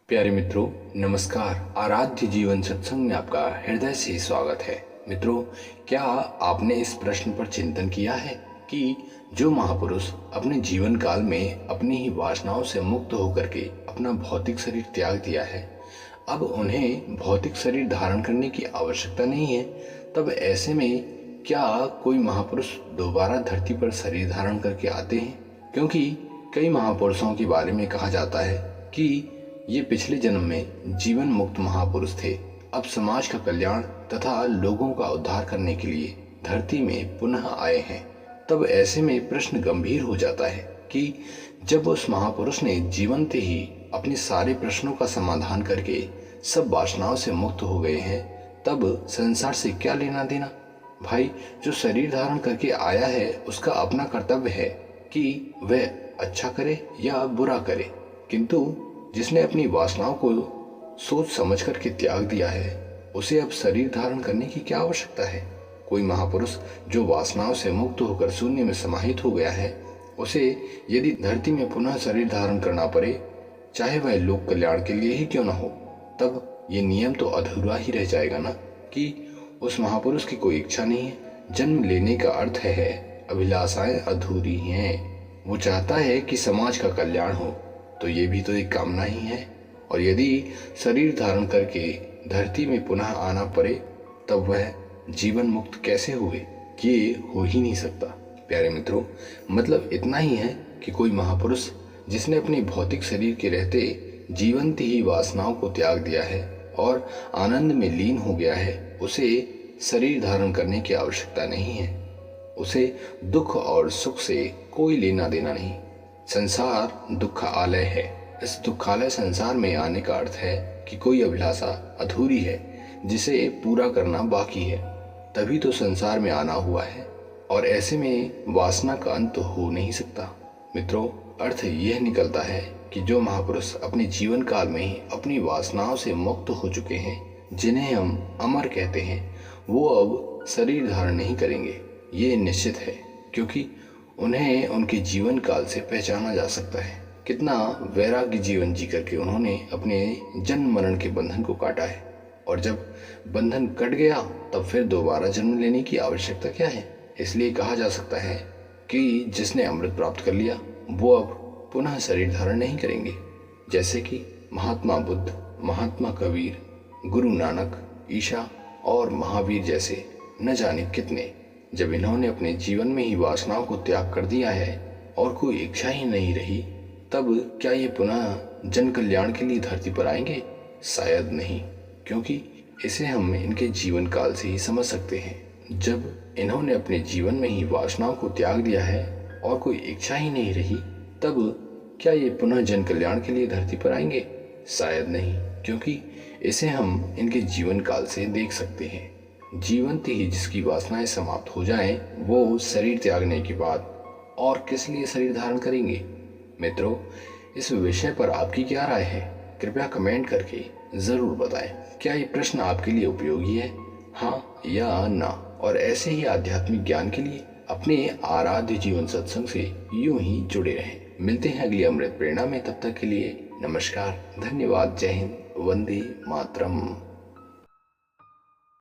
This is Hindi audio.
प्यारे मित्रों, नमस्कार। आराध्य जीवन सत्संग में आपका हृदय से स्वागत है। मित्रों, क्या आपने इस प्रश्न पर चिंतन किया है कि जो महापुरुष अपने जीवन काल में अपनी ही वासनाओं से मुक्त होकर के अपना भौतिक शरीर त्याग दिया है, अब उन्हें भौतिक शरीर धारण करने की आवश्यकता नहीं है। तब ऐसे में क्या कोई महापुरुष दोबारा धरती पर शरीर धारण करके आते हैं? क्योंकि कई महापुरुषों के बारे में कहा जाता है कि ये पिछले जन्म में जीवन मुक्त महापुरुष थे, अब समाज का कल्याण तथा लोगों का उद्धार करने के लिए धरती में पुनः आए हैं। तब ऐसे में प्रश्न गंभीर हो जाता है कि जब उस महापुरुष ने जीवंत ही अपने सारे प्रश्नों का समाधान करके सब वासनाओं से मुक्त हो गए हैं, तब संसार से क्या लेना देना? भाई, जो शरीर धारण करके आया है उसका अपना कर्तव्य है कि वह अच्छा करे या बुरा करे, किंतु जिसने अपनी वासनाओं को सोच समझ करके त्याग दिया है उसे अब शरीर धारण करने की क्या आवश्यकता है? कोई महापुरुष जो वासनाओं से मुक्त होकर शून्य में समाहित हो गया है, उसे यदि धरती में पुनः शरीर धारण करना पड़े, चाहे वह लोक कल्याण के लिए ही क्यों न हो, तब ये नियम तो अधूरा ही रह जाएगा ना कि उस महापुरुष की कोई इच्छा नहीं है। जन्म लेने का अर्थ है अभिलाषाएं अधूरी हैं। वो चाहता है कि समाज का कल्याण हो, तो ये भी तो एक कामना ही है। और यदि शरीर धारण करके धरती में पुनः आना पड़े, तब वह जीवन मुक्त कैसे हुए? ये हो ही नहीं सकता। प्यारे मित्रों, मतलब इतना ही है कि कोई महापुरुष जिसने अपने भौतिक शरीर के रहते जीवंत ही वासनाओं को त्याग दिया है और आनंद में लीन हो गया है, उसे शरीर धारण करने की आवश्यकता नहीं है। उसे दुख और सुख से कोई लेना देना नहीं। संसार दुखालय है। इस दुखालय संसार में आने का अर्थ है कि कोई अभिलाषा अधूरी है जिसे पूरा करना बाकी है, तभी तो संसार में आना हुआ है। और ऐसे में वासना का अंत हो नहीं सकता। मित्रों, अर्थ यह निकलता है कि जो महापुरुष अपने जीवन काल में ही अपनी वासनाओं से मुक्त हो चुके हैं, जिन्हें हम अमर कहते हैं, वो अब शरीर धारण नहीं करेंगे। ये निश्चित है, क्योंकि उन्हें उनके जीवन काल से पहचाना जा सकता है कितना वैराग्य जीवन जी करके उन्होंने अपने जन्म मरण के बंधन को काटा है। और जब बंधन कट गया, तब फिर दोबारा जन्म लेने की आवश्यकता क्या है? इसलिए कहा जा सकता है कि जिसने अमृत प्राप्त कर लिया वो अब पुनः शरीर धारण नहीं करेंगे। जैसे कि महात्मा बुद्ध, महात्मा कबीर, गुरु नानक, ईशा और महावीर जैसे न जाने कितने, जब इन्होंने अपने जीवन में ही वासनाओं को त्याग कर दिया है और कोई इच्छा ही नहीं रही, तब क्या ये पुनः जन कल्याण के लिए धरती पर आएंगे? शायद नहीं, क्योंकि इसे हम इनके जीवन काल से ही समझ सकते हैं। जब इन्होंने अपने जीवन में ही वासनाओं को त्याग दिया है और कोई इच्छा ही नहीं रही, तब क्या ये पुनः जन कल्याण के लिए धरती पर आएंगे? शायद नहीं, क्योंकि इसे हम इनके जीवन काल से देख सकते हैं। जीवंत ही जिसकी वासनाएं समाप्त हो जाएं, वो शरीर त्यागने के बाद और किस लिए शरीर धारण करेंगे? मित्रों, इस विषय पर आपकी क्या राय है? कृपया कमेंट करके जरूर बताएं। क्या ये प्रश्न आपके लिए उपयोगी है, हाँ या ना? और ऐसे ही आध्यात्मिक ज्ञान के लिए अपने आराध्य जीवन सत्संग से यूं ही जुड़े रहें। मिलते हैं अगली अमृत प्रेरणा में। तब तक के लिए नमस्कार, धन्यवाद, जय हिंद, वंदे मातरम।